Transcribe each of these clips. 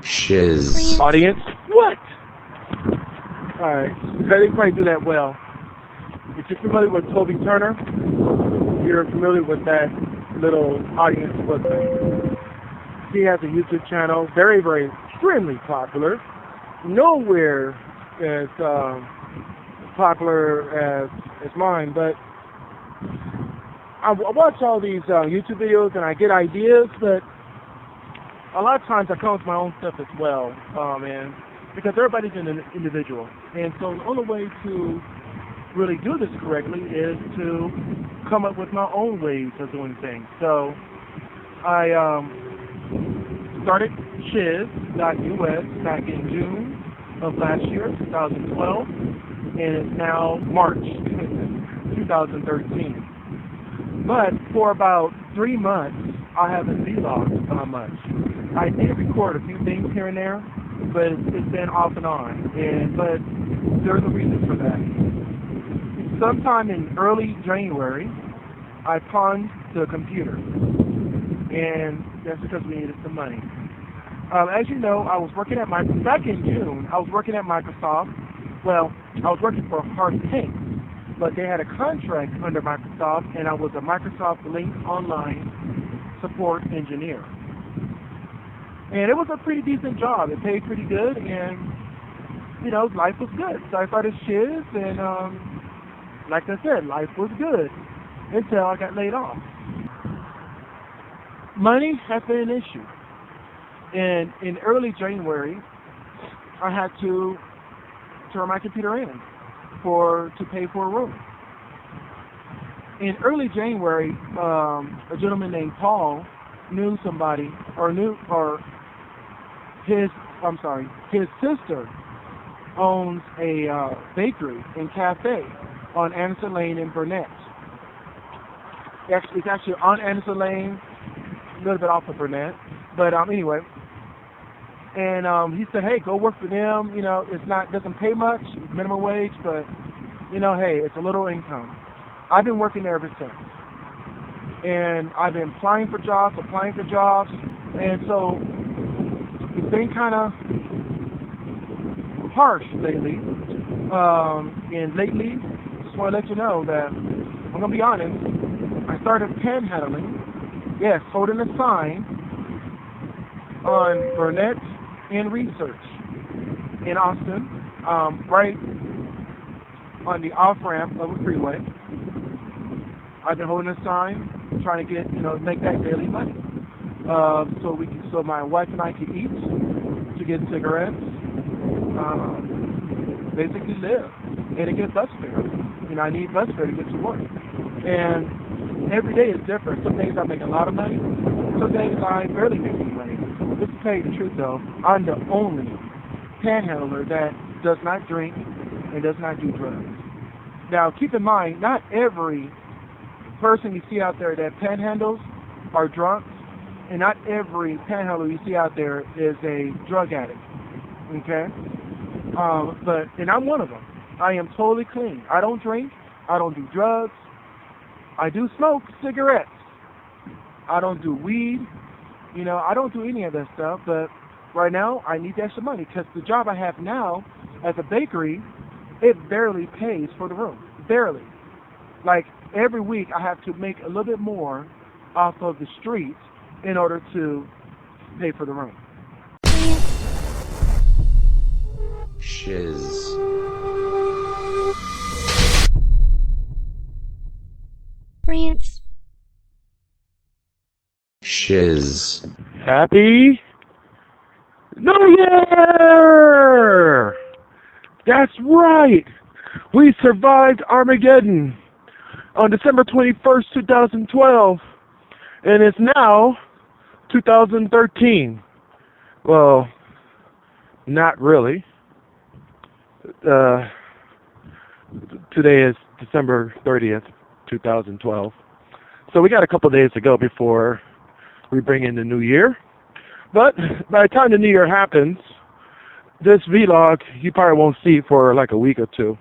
sHiZ. Audience, what? Alright, they probably do that well. If you're familiar with Toby Turner, you're familiar with that little audience with him. He has a YouTube channel, very, very, extremely popular. Nowhere as popular as mine, but I watch all these YouTube videos and I get ideas, but a lot of times I come up with my own stuff as well, and because everybody's an individual, and so the only way to really do this correctly is to come up with my own ways of doing things. So I started sHiZ.us back in June of last year, 2012, and it's now March 2013. But for about 3 months, I haven't vlogged much. I did record a few things here and there, but it's been off and on. But there's a reason for that. Sometime in early January, I pawned the computer, and that's because we needed some money. As you know, I was working at back in June, I was working at Microsoft. Well, I was working for Hard Tank, but they had a contract under Microsoft, and I was a Microsoft Link Online support engineer. And it was a pretty decent job. It paid pretty good, and, you know, life was good. So I started sHiZ, and like I said, life was good until I got laid off. Money has been an issue. And in early January, I had to turn my computer in to pay for a room. In early January, a gentleman named Paul knew somebody, his sister owns a bakery and cafe on Anderson Lane in Burnett. It's actually on Anderson Lane, a little bit off of Burnett, but anyway. And he said, hey, go work for them. You know, doesn't pay much, minimum wage, but, you know, hey, it's a little income. I've been working there ever since. And I've been applying for jobs, and so it's been kind of harsh lately. And lately, just want to let you know that, I'm going to be honest, I started panhandling, yes, holding a sign on Burnett and Research in Austin, right on the off-ramp of a freeway. I've been holding a sign, trying to get, make that daily money. So my wife and I can eat, to get cigarettes, basically live. And it gets bus fare. I need bus fare to get to work. And every day is different. Some days I make a lot of money. Some days I barely make any money. Let's tell you the truth though, I'm the only panhandler that does not drink and does not do drugs. Now keep in mind, not every person you see out there that panhandles are drunks, and not every panhandler you see out there is a drug addict. Okay? And I'm one of them. I am totally clean. I don't drink. I don't do drugs. I do smoke cigarettes. I don't do weed. I don't do any of that stuff, but right now I need the extra money because the job I have now at the bakery, it barely pays for the room. Barely. Like every week I have to make a little bit more off of the streets in order to pay for the room. sHiZ. Rants. sHiZ. Happy New Year! That's right! We survived Armageddon on December 21st, 2012, and it's now 2013. Well, not really. Today is December 30th, 2012. So we got a couple days to go before we bring in the new year. But by the time the new year happens, this vlog you probably won't see for like a week or two.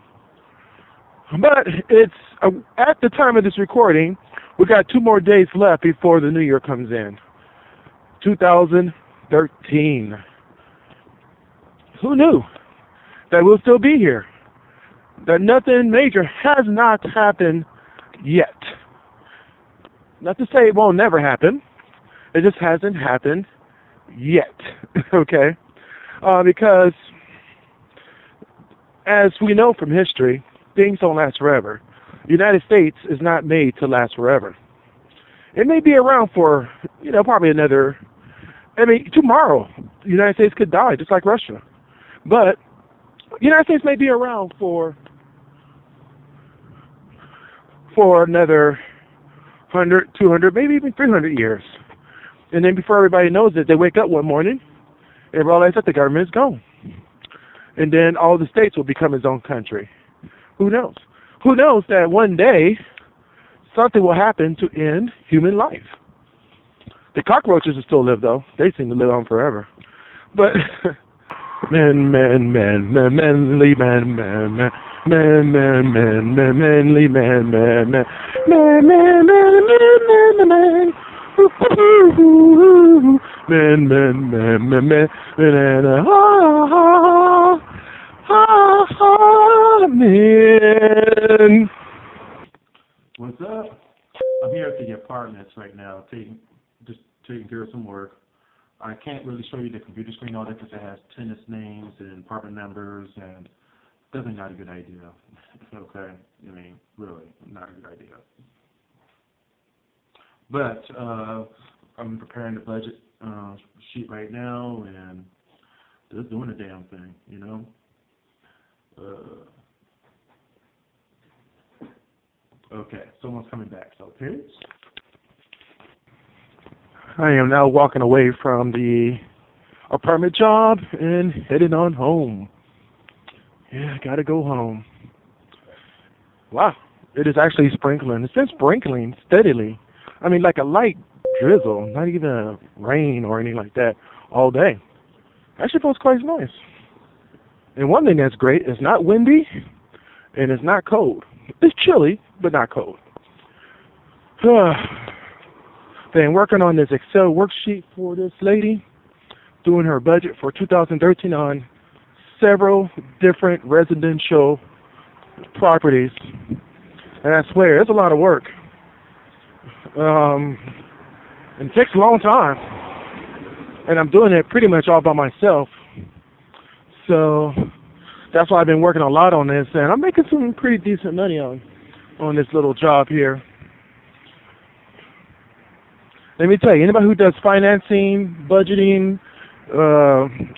But it's at the time of this recording, we got 2 more days left before the new year comes in. 2013. who knew that we'll still be here? That nothing major has not happened yet. Not to say it won't never happen. It just hasn't happened yet. Okay? Because as we know from history, things don't last forever. The United States is not made to last forever. It may be around for, probably tomorrow, the United States could die, just like Russia. But the United States may be around for another 100, 200, maybe even 300 years. And then before everybody knows it, they wake up one morning and realize that the government is gone. And then all the states will become its own country. Who knows? Who knows that one day something will happen to end human life? The cockroaches will still live, though. They seem to live on forever. But manly man. What's up? I'm here at the apartments right now, taking care of some work. I can't really show you the computer screen all that because it has tennis names and apartment numbers, and definitely not a good idea. Okay, really not a good idea. But I'm preparing the budget sheet right now, and just doing the damn thing, Okay, someone's coming back, so peace. I am now walking away from the apartment job and heading on home. Yeah, I gotta go home. Wow, it is actually sprinkling. It's been sprinkling steadily. Like a light drizzle, not even a rain or anything like that, all day. Actually feels quite nice. And one thing that's great, it's not windy and it's not cold. It's chilly, but not cold. Been working on this Excel worksheet for this lady, doing her budget for 2013 on several different residential properties. And I swear, it's a lot of work. And it takes a long time. And I'm doing it pretty much all by myself. So that's why I've been working a lot on this, and I'm making some pretty decent money on this little job here. Let me tell you, anybody who does financing, budgeting,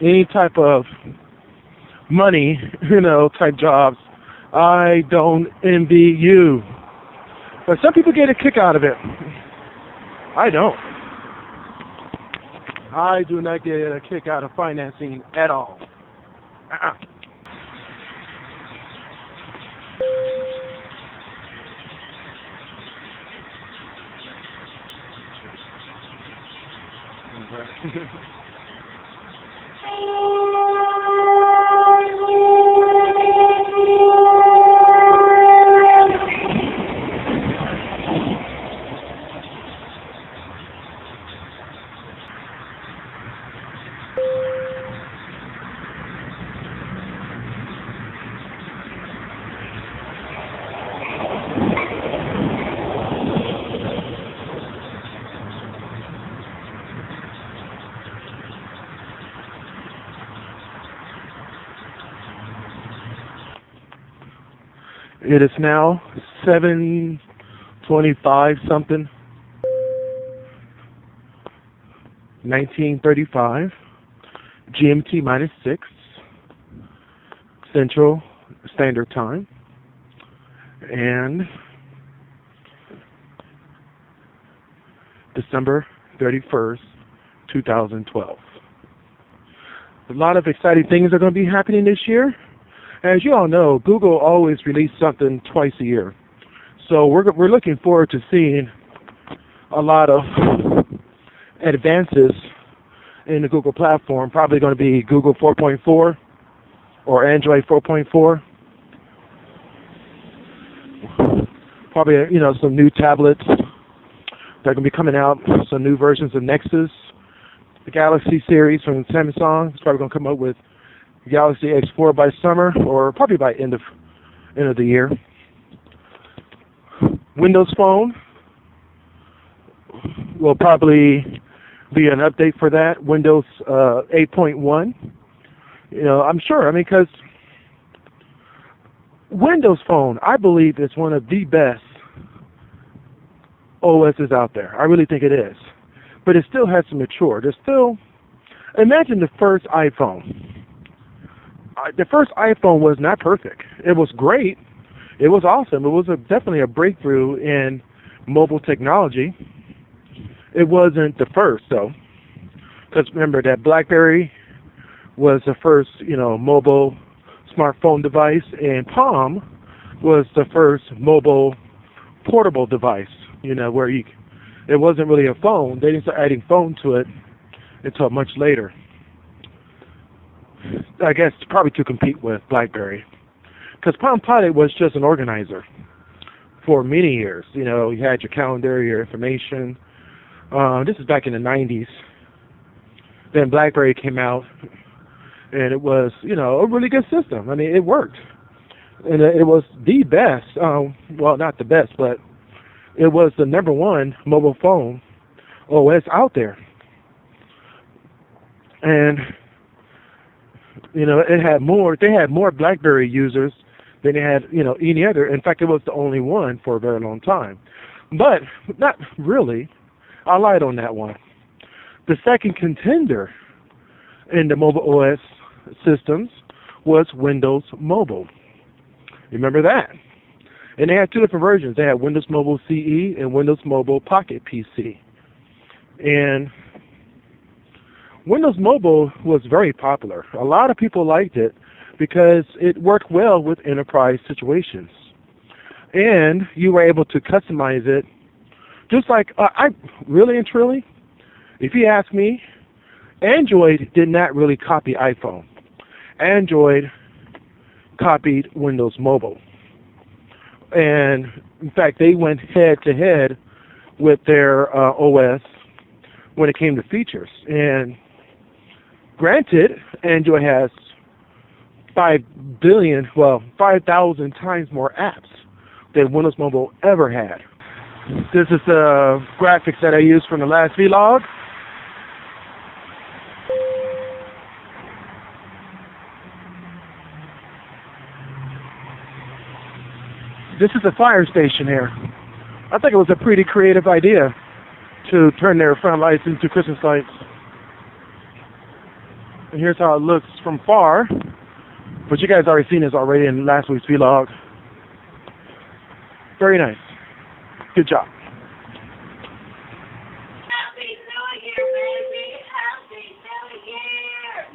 any type of money, type jobs, I don't envy you. But some people get a kick out of it. I don't. I do not get a kick out of financing at all. It is now 7:25 something, 1935, GMT -6, Central Standard Time, and December 31st, 2012. A lot of exciting things are going to be happening this year. As you all know, Google always releases something twice a year. So we're looking forward to seeing a lot of advances in the Google platform. Probably going to be Google 4.4 or Android 4.4. Probably, some new tablets that are going to be coming out, some new versions of Nexus. The Galaxy series from Samsung is probably going to come up with Galaxy X4 by summer, or probably by end of the year. Windows Phone will probably be an update for that. Windows 8.1. I'm sure. I mean, because Windows Phone, I believe, is one of the best OSs out there. I really think it is. But it still has to mature. Imagine the first iPhone. The first iPhone was not perfect. It was great. It was awesome. It was definitely a breakthrough in mobile technology. It wasn't the first, though. Because remember that BlackBerry was the first, mobile smartphone device, and Palm was the first mobile portable device, where it wasn't really a phone. They didn't start adding phone to it until much later. I guess probably to compete with BlackBerry. Because Palm Pilot was just an organizer for many years. You had your calendar, your information. This is back in the 90s. Then BlackBerry came out, and it was, a really good system. I mean, it worked. And it was the best. Well, not the best, but it was the number one mobile phone OS out there. And, they had more BlackBerry users than they had, any other. In fact, it was the only one for a very long time. But not really. I lied on that one. The second contender in the mobile OS systems was Windows Mobile. Remember that? And they had two different versions. They had Windows Mobile CE and Windows Mobile Pocket PC. And Windows Mobile was very popular. A lot of people liked it because it worked well with enterprise situations. And you were able to customize it. Just like, I really and truly, if you ask me, Android did not really copy iPhone. Android copied Windows Mobile. And in fact, they went head to head with their OS when it came to features. And granted, Android has 5,000 times more apps than Windows Mobile ever had. This is the graphics that I used from the last vlog. This is a fire station here. I think it was a pretty creative idea to turn their front lights into Christmas lights. And here's how it looks from far. But you guys already seen this already in last week's vlog. Very nice. Good job. Happy New Year, baby. Happy New Year.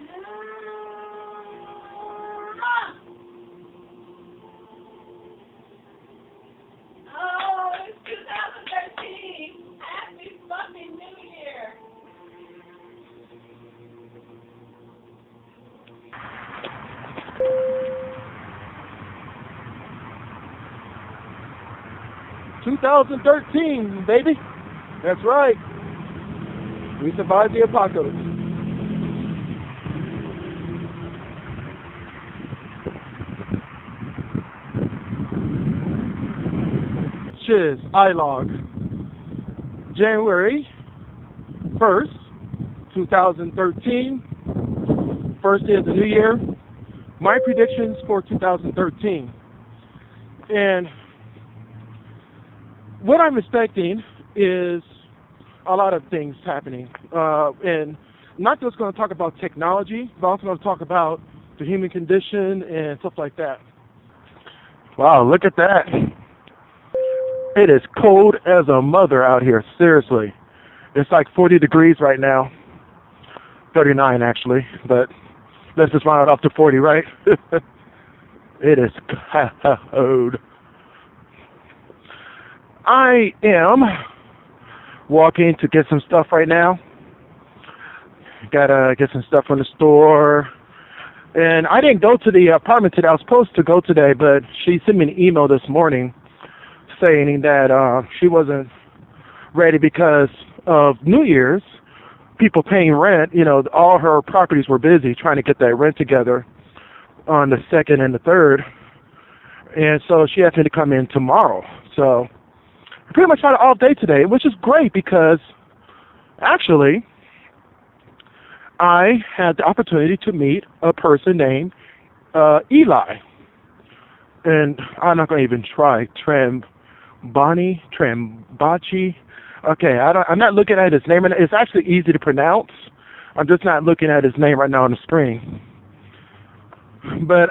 Oh, it's 2013. Happy fucking New Year. "2013, baby." That's right. We survived the apocalypse. sHiZ iLog. January 1st, 2013. First day of the new year. My predictions for 2013. And what I'm expecting is a lot of things happening. And not just going to talk about technology, but also going to talk about the human condition and stuff like that. Wow, look at that. It is cold as a mother out here, seriously. It's like 40 degrees right now. 39 actually, but let's just round it up to 40, right? It is cold. I am walking to get some stuff right now. Gotta get some stuff from the store. And I didn't go to the apartment today. I was supposed to go today, but she sent me an email this morning saying that she wasn't ready because of New Year's. People paying rent, all her properties were busy trying to get that rent together. on the 2nd and the 3rd. And so she asked me to come in tomorrow. So I pretty much had an all day today, which is great because actually I had the opportunity to meet a person named Eli. And I'm not going to even try. Trambachi. Okay, I'm not looking at his name. It's actually easy to pronounce. I'm just not looking at his name right now on the screen. But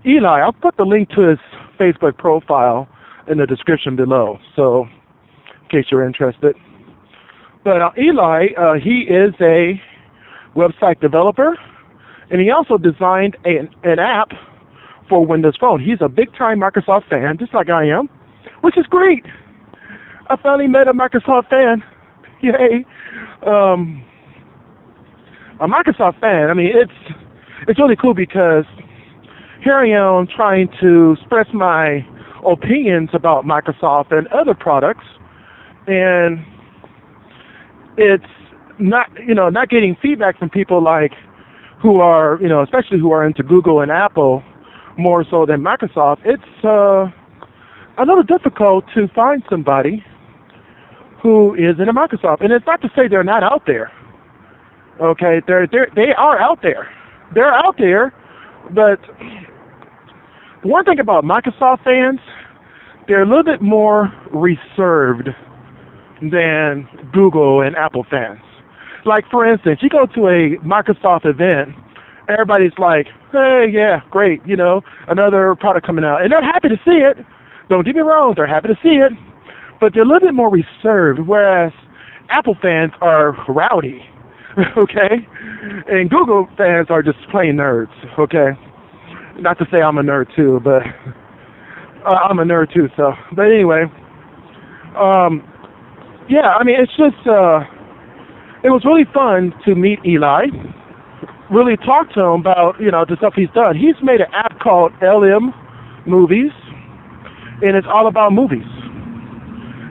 Eli, I'll put the link to his Facebook profile in the description below, so in case you're interested. But Eli, he is a website developer, and he also designed an app for Windows Phone. He's a big-time Microsoft fan, just like I am, which is great. I finally met a Microsoft fan. Yay. A Microsoft fan, I mean, it's really cool because here I am trying to express my opinions about Microsoft and other products, and it's not getting feedback from people like who are, especially who are into Google and Apple more so than Microsoft. It's a little difficult to find somebody who is in a Microsoft, and it's not to say they're not out there. Okay, they are out there. They're out there, but the one thing about Microsoft fans, they're a little bit more reserved than Google and Apple fans. Like, for instance, you go to a Microsoft event, everybody's like, hey, yeah, great, another product coming out. And they're happy to see it. Don't get me wrong, they're happy to see it. But they're a little bit more reserved, whereas Apple fans are rowdy, okay? And Google fans are just plain nerds, okay? Not to say I'm a nerd too, but I'm a nerd too, so. But anyway, yeah, I mean, it's just, it was really fun to meet Eli, really talk to him about, the stuff he's done. He's made an app called LM Movies, and it's all about movies.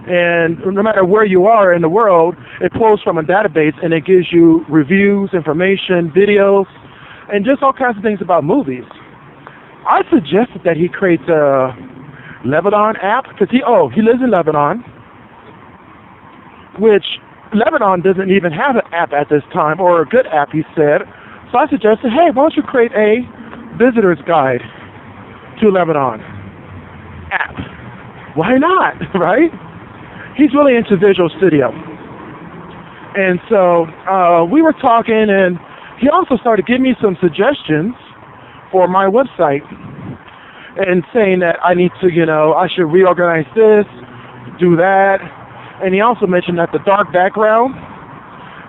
And no matter where you are in the world, it pulls from a database and it gives you reviews, information, videos, and just all kinds of things about movies. I suggested that he creates a Lebanon app because he lives in Lebanon, which Lebanon doesn't even have an app at this time, or a good app, he said. So I suggested, hey, why don't you create a visitor's guide to Lebanon app? Why not, right? He's really into Visual Studio. And so we were talking, and he also started giving me some suggestions for my website and saying that I need to, I should reorganize this, do that. And he also mentioned that the dark background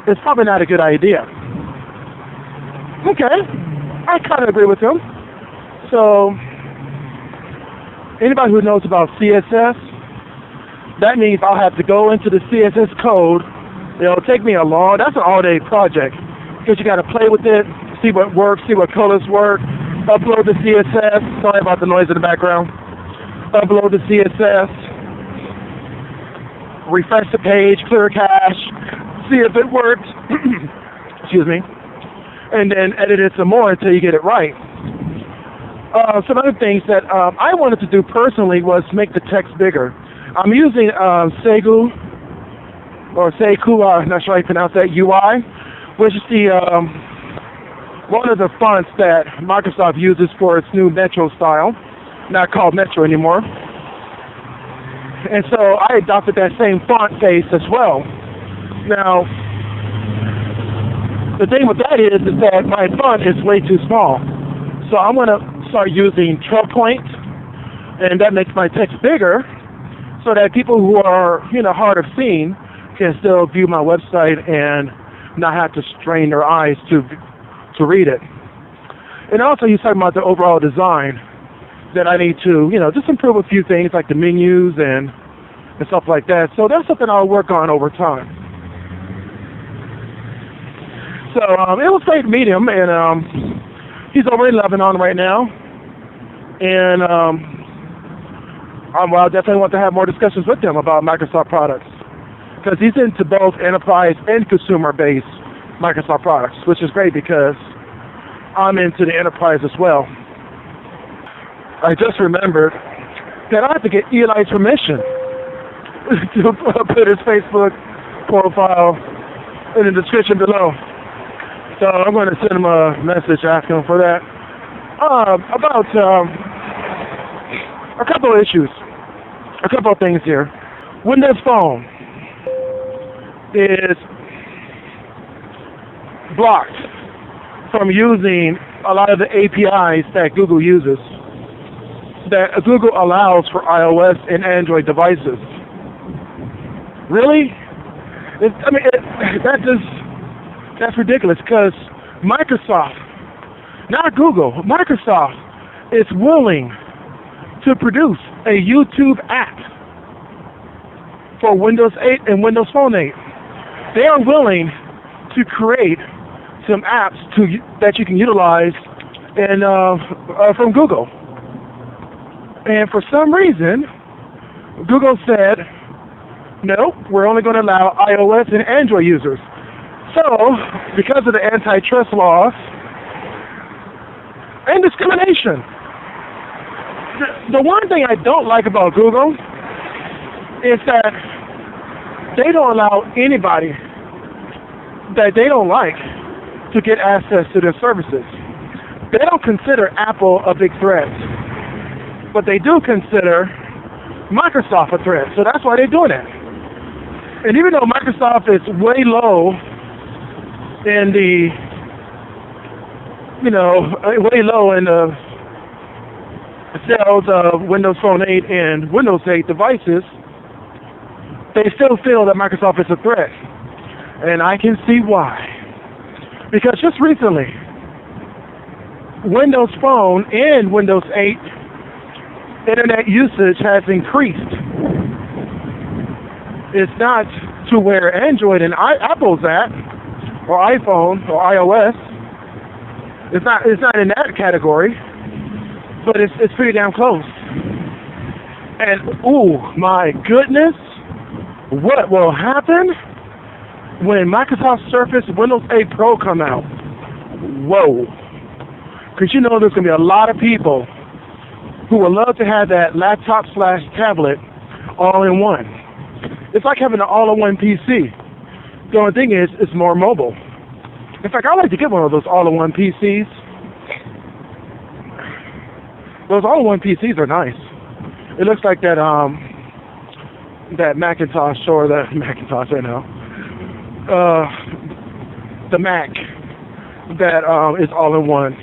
is probably not a good idea. Okay, I kind of agree with him. So anybody who knows about CSS, that means I'll have to go into the CSS code. It'll take me that's an all-day project because you got to play with it, see what works, see what colors work, upload the CSS. Sorry about the noise in the background. Upload the CSS, refresh the page, clear cache, see if it works. Excuse me. And then edit it some more until you get it right. Some other things that I wanted to do personally was make the text bigger. I'm using Seigu, I'm not sure how you pronounce that, UI, which is the one of the fonts that Microsoft uses for its new Metro style, not called Metro anymore. And so I adopted that same font face as well. Now, the thing with that is that my font is way too small. So I'm going to start using 12 point, and that makes my text bigger so that people who are, hard of seeing can still view my website and not have to strain their eyes to read it. And also he's talking about the overall design that I need to, just improve a few things like the menus and stuff like that. So that's something I'll work on over time. So it was great to meet him, and he's over in Lebanon right now. And I definitely want to have more discussions with him about Microsoft products because he's into both enterprise and consumer-based Microsoft products, which is great because I'm into the enterprise as well. I just remembered that I have to get Eli's permission to put his Facebook profile in the description below. So I'm going to send him a message asking him for that. About a couple of issues, a couple of things here. Windows Phone is blocked from using a lot of the APIs that Google uses, that Google allows for iOS and Android devices. Really? That's ridiculous, because Microsoft, not Google, Microsoft is willing to produce a YouTube app for Windows 8 and Windows Phone 8. They are willing to create some apps that you can utilize from Google. And for some reason, Google said, no, we're only going to allow iOS and Android users. So, because of the antitrust laws and discrimination, the one thing I don't like about Google is that they don't allow anybody that they don't like to get access to their services. They don't consider Apple a big threat, but they do consider Microsoft a threat. So that's why they're doing it. And even though Microsoft is way low in the, sales of Windows Phone 8 and Windows 8 devices, they still feel that Microsoft is a threat. And I can see why. Because just recently, Windows Phone and Windows 8 internet usage has increased. It's not to where Android and Apple's at, or iPhone, or iOS. It's not in that category, but it's pretty damn close. And oh my goodness, what will happen when Microsoft Surface Windows 8 Pro come out? Whoa. Because you know there's going to be a lot of people who would love to have that laptop/tablet all in one. It's like having an all-in-one PC. The only thing is, it's more mobile. In fact, I'd like to get one of those all-in-one PCs. Those all-in-one PCs are nice. It looks like that Macintosh, or the Macintosh, I know. The Mac that is all-in-one.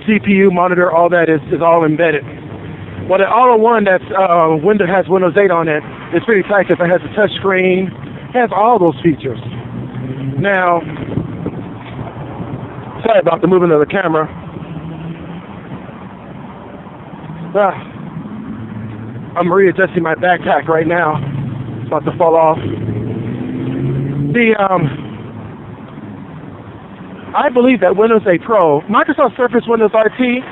CPU, monitor, all that is all embedded. Well, the all-in-one that's has Windows 8 on it is pretty tight because it has a touch screen, has all those features. Now, sorry about the movement of the camera. I'm readjusting my backpack right now. It's about to fall off. I believe that Windows 8 Pro, Microsoft Surface Windows RT,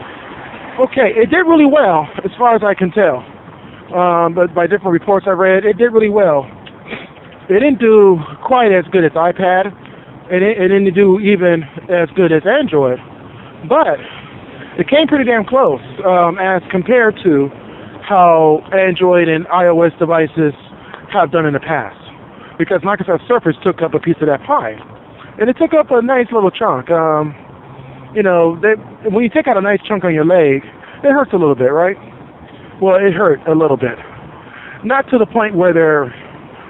okay, it did really well as far as I can tell. But by different reports I read, it did really well. It didn't do quite as good as iPad. It didn't do even as good as Android. But it came pretty damn close as compared to how Android and iOS devices have done in the past. Because Microsoft Surface took up a piece of that pie. And it took up a nice little chunk. When you take out a nice chunk on your leg, it hurts a little bit, right? Well, it hurt a little bit. Not to the point where they're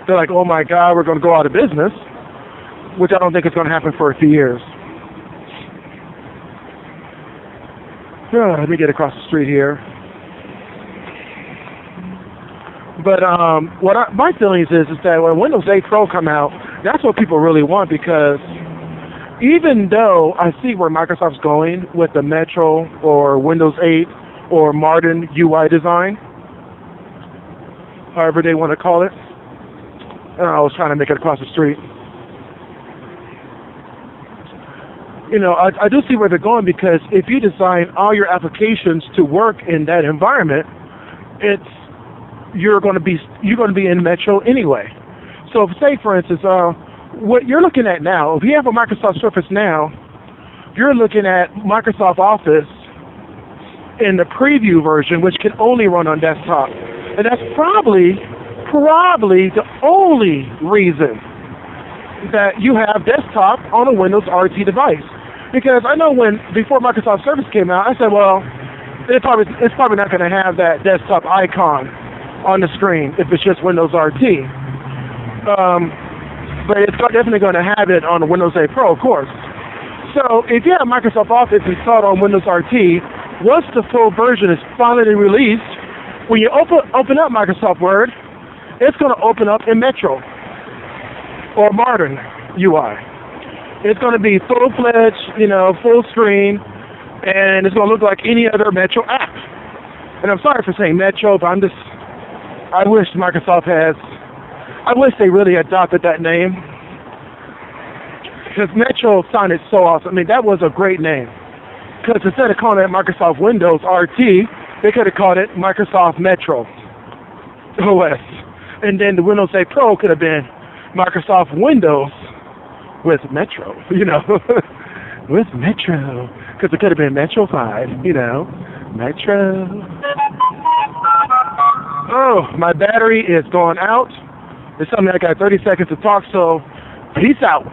like, oh my God, we're going to go out of business, which I don't think is going to happen for a few years. Let me get across the street here. But my feelings is that when Windows 8 Pro come out, that's what people really want, because even though I see where Microsoft's going with the Metro or Windows 8 or modern UI design, however they want to call it, I was trying to make it across the street. I do see where they're going, because if you design all your applications to work in that environment, you're going to be in Metro anyway. So say, for instance, what you're looking at now, if you have a Microsoft Surface now, you're looking at Microsoft Office in the preview version, which can only run on desktop. And that's probably the only reason that you have desktop on a Windows RT device. Because I know before Microsoft Surface came out, I said, well, it's probably not going to have that desktop icon on the screen if it's just Windows RT. But it's definitely going to have it on the Windows 8 Pro, of course. So if you have Microsoft Office installed on Windows RT, once the full version is finally released, when you open up Microsoft Word, it's going to open up in Metro or modern UI. It's going to be full-fledged, full screen, and it's going to look like any other Metro app. And I'm sorry for saying Metro, but I wish they really adopted that name. Because Metro sounded so awesome. I mean, that was a great name. Because instead of calling it Microsoft Windows RT, they could have called it Microsoft Metro OS. And then the Windows 8 Pro could have been Microsoft Windows with Metro, with Metro. Because it could have been Metrofied, Metro. Oh, my battery is going out. It's something I got 30 seconds to talk, so peace out.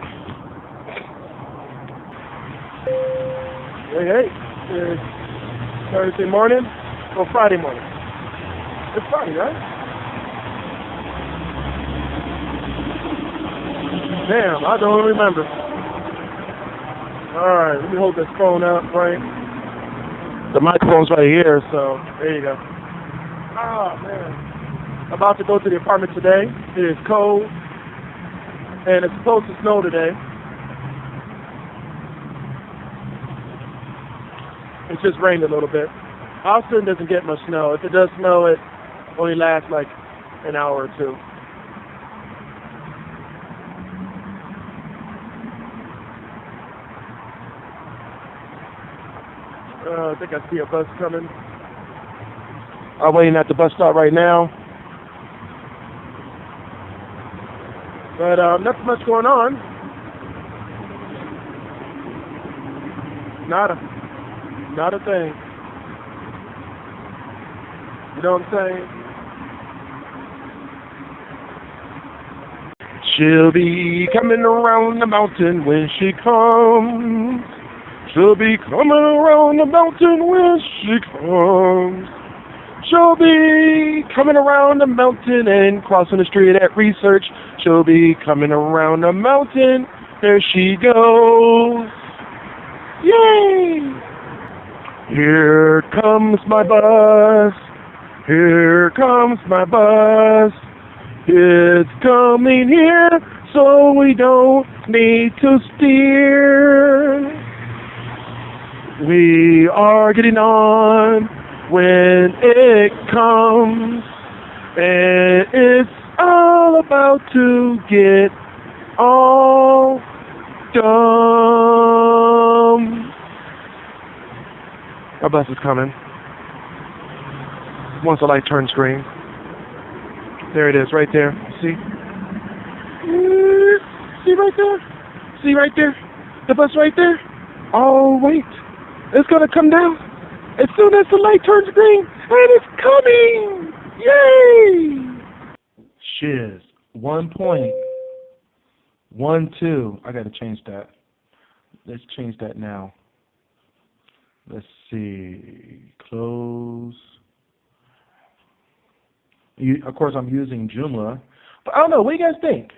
Hey, it's Thursday morning or Friday morning? It's Friday, right? Damn, I don't remember. All right, let me hold this phone up, right? The microphone's right here, so there you go. Oh, man. I'm about to go to the apartment today. It is cold, and it's supposed to snow today. It's just rained a little bit. Austin doesn't get much snow. If it does snow, it only lasts like an hour or two. I think I see a bus coming. I'm waiting at the bus stop right now. But nothing much going on. Not a thing. You know what I'm saying? She'll be coming around the mountain when she comes. She'll be coming around the mountain when she comes. She'll be coming around the mountain and crossing the street at Research. She'll be coming around the mountain. There she goes. Yay! Here comes my bus. Here comes my bus. It's coming here, so we don't need to steer. We are getting on when it comes, and it's all about to get all done. Our bus is coming. Once the light turns green. There it is, right there. See? See right there? See right there? The bus right there? Oh, wait. It's going to come down as soon as the light turns green. And it's coming! Yay! sHiZ 1.12. I got to change that. Let's change that now. Let's see. Close. Of course, I'm using Joomla. But I don't know. What do you guys think?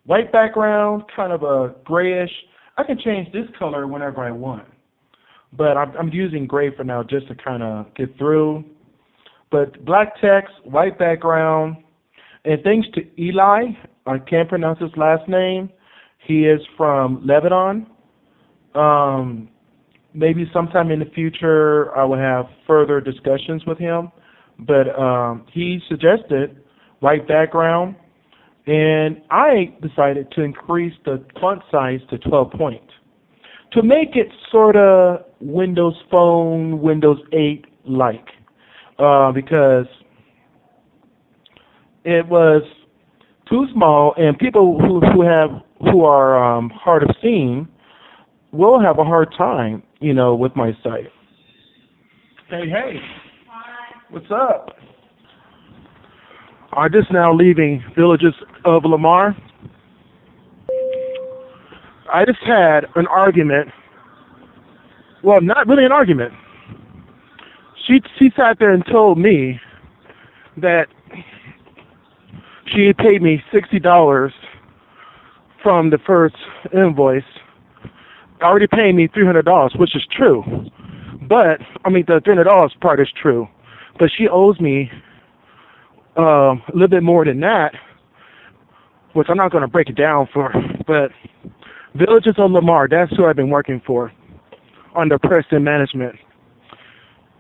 White background, kind of a grayish. I can change this color whenever I want. But I'm using gray for now just to kind of get through. But black text, white background. And thanks to Eli, I can't pronounce his last name. He is from Lebanon. Maybe sometime in the future I will have further discussions with him. But he suggested white background, and I decided to increase the font size to 12 point to make it sort of Windows Phone, Windows 8 like, because it was too small, and people who are hard of seeing will have a hard time, with my site. Hey, hey. What's up? I'm just now leaving Villages of Lamar. I just had an argument. Well, not really an argument. She sat there and told me that she had paid me $60 from the first invoice, already paying me $300, which is true. But, I mean, the $300 part is true. But she owes me a little bit more than that, which I'm not going to break it down for. But Villages of Lamar, that's who I've been working for under Preston Management.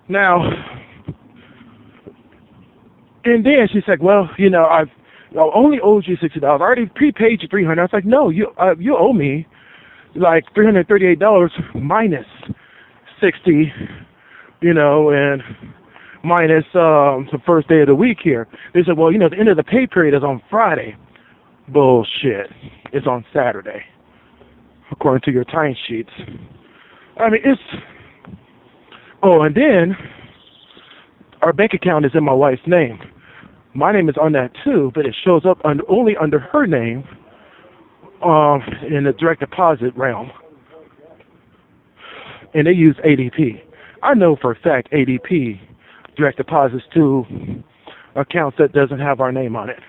Now, and then she's like, well, you know, I only owed you $60. I already prepaid you $300. I was like, no, you owe me like $338 minus $60, you know, and minus the first day of the week here. They said, well, you know, the end of the pay period is on Friday. Bullshit. It's on Saturday, according to your timesheets. I mean, it's... Oh, and then our bank account is in my wife's name. My name is on that too, but it shows up only under her name in the direct deposit realm. And they use ADP. I know for a fact ADP direct deposits to accounts that doesn't have our name on it.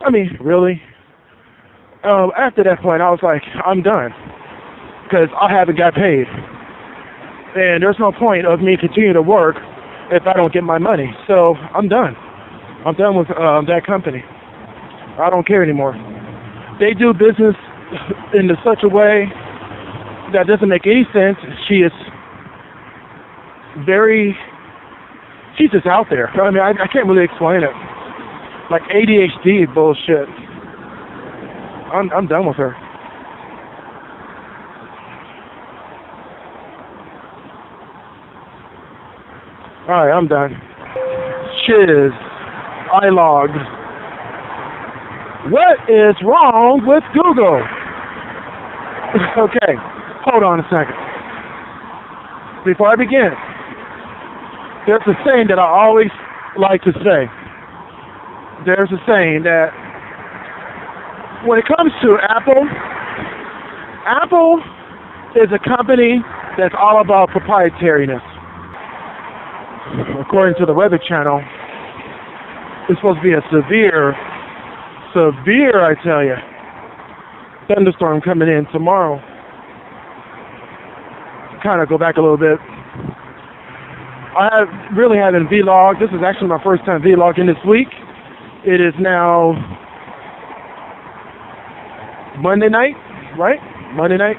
I mean, really? After that point, I was like, I'm done, because I haven't got paid. And there's no point of me continuing to work if I don't get my money. So I'm done. I'm done with that company. I don't care anymore. They do business in such a way that doesn't make any sense. She's just out there. I mean, I can't really explain it. Like ADHD bullshit. I'm done with her. Alright, I'm done. sHiZ. I logged. What is wrong with Google? Okay, hold on a second. Before I begin, there's a saying that I always like to say. There's a saying that when it comes to Apple is a company that's all about proprietariness. According to the Weather Channel, it's supposed to be a severe, I tell you, thunderstorm coming in tomorrow. Kind of go back a little bit. I really haven't vlogged. This is actually my first time vlogging this week. It is now Monday night, right? Monday night?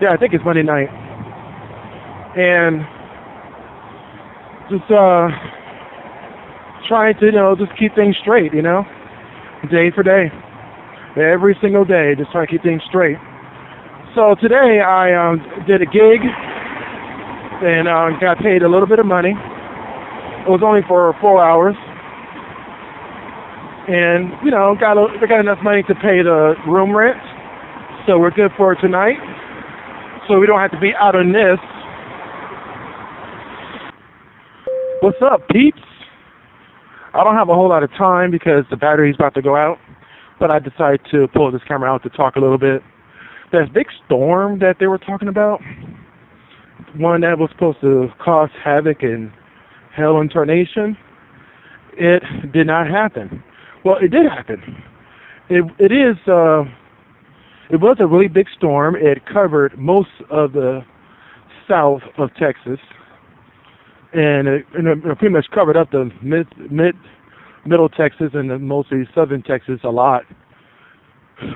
Yeah, I think it's Monday night. And just trying to, you know, just keep things straight, you know, day for day, every single day, just trying to keep things straight. So today I did a gig and got paid a little bit of money. It was only for 4 hours, and you know, got enough money to pay the room rent, so we're good for tonight. So we don't have to be out on this. What's up, peeps? I don't have a whole lot of time because the battery's about to go out, but I decided to pull this camera out to talk a little bit. That big storm that they were talking about, one that was supposed to cause havoc and hell and tornation, it did not happen. Well, it did happen. It was a really big storm. It covered most of the south of Texas, and it pretty much covered up the middle Texas and mostly southern Texas a lot.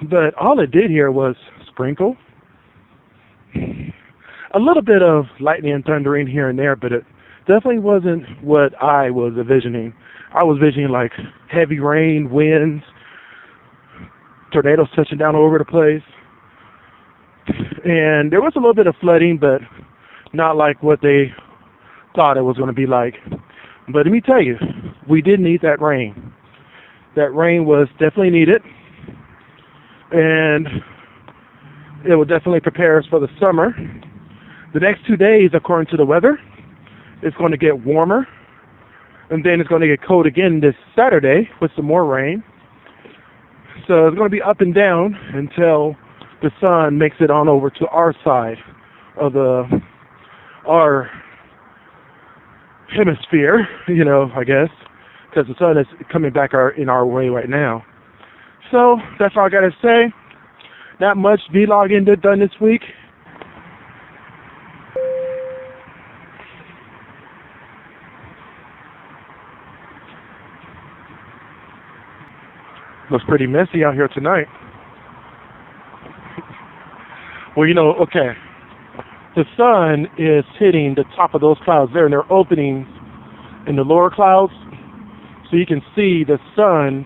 But all it did here was sprinkle, a little bit of lightning and thundering here and there, but it definitely wasn't what I was envisioning. I was envisioning like heavy rain, winds, tornadoes touching down all over the place. And there was a little bit of flooding, but not like what they thought it was going to be like. But let me tell you, we did need that rain. That rain was definitely needed, and it will definitely prepare us for the summer. The next 2 days, according to the weather, it's going to get warmer, and then it's going to get cold again this Saturday with some more rain. So it's going to be up and down until the sun makes it on over to our side of our hemisphere, I guess, because the sun is coming back in our way right now. So that's all I got to say. Not much vlogging done this week. Looks pretty messy out here tonight. Well, okay. The sun is hitting the top of those clouds there, and there are openings in the lower clouds, so you can see the sun's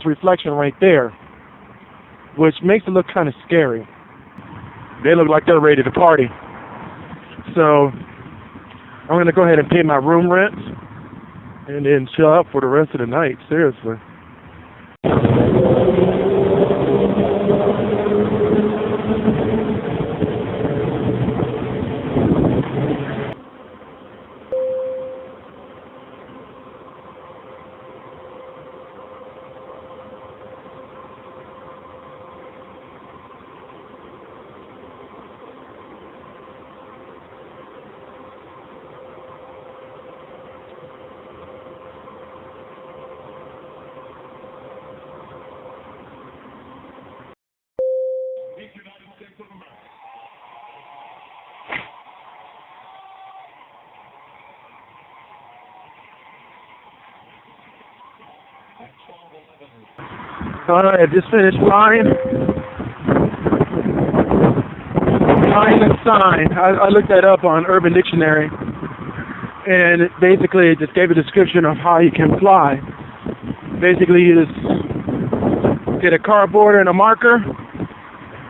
reflection right there, which makes it look kind of scary. They look like they're ready to party. So I'm going to go ahead and pay my room rent and then chill out for the rest of the night, seriously. I just finished buying a sign. I looked that up on Urban Dictionary, and it basically just gave a description of how you can fly. Basically, you just get a cardboard and a marker,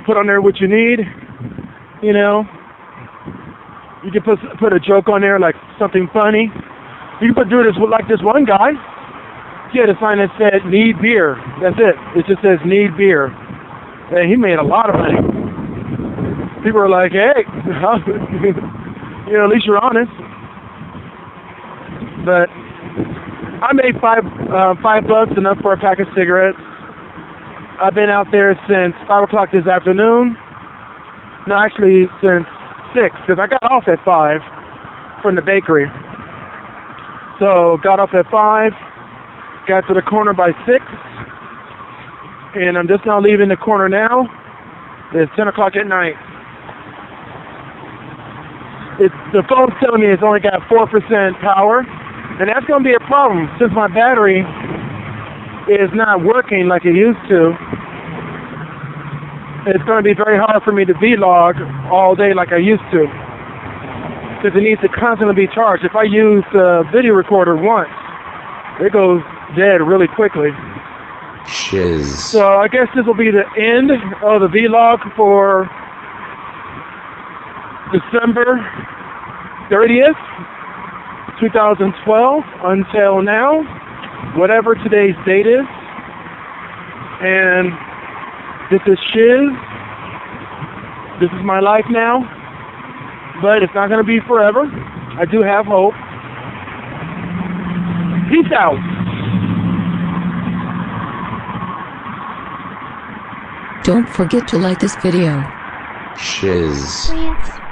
put on there what you need. You can put a joke on there, like something funny. You can do this like this one guy. He had a sign that said, "Need beer." That's it. It just says, "Need beer." And he made a lot of money. People are like, "Hey, at least you're honest." But I made $5 enough for a pack of cigarettes. I've been out there since 5 o'clock this afternoon. No, actually since 6, because I got off at 5 from the bakery. So got off at 5. Got to the corner by 6, and I'm just now leaving the corner now. It's 10 o'clock at night. The phone's telling me it's only got 4% power, and that's going to be a problem since my battery is not working like it used to. It's going to be very hard for me to vlog all day like I used to, because it needs to constantly be charged. If I use the video recorder once, it goes dead really quickly. sHiZ. So I guess this will be the end of the vlog for December 30th, 2012 until now, whatever today's date is. And this is sHiZ. This is my life now, but it's not going to be forever. I do have hope. Peace out. Don't forget to like this video. sHiZ. Rants.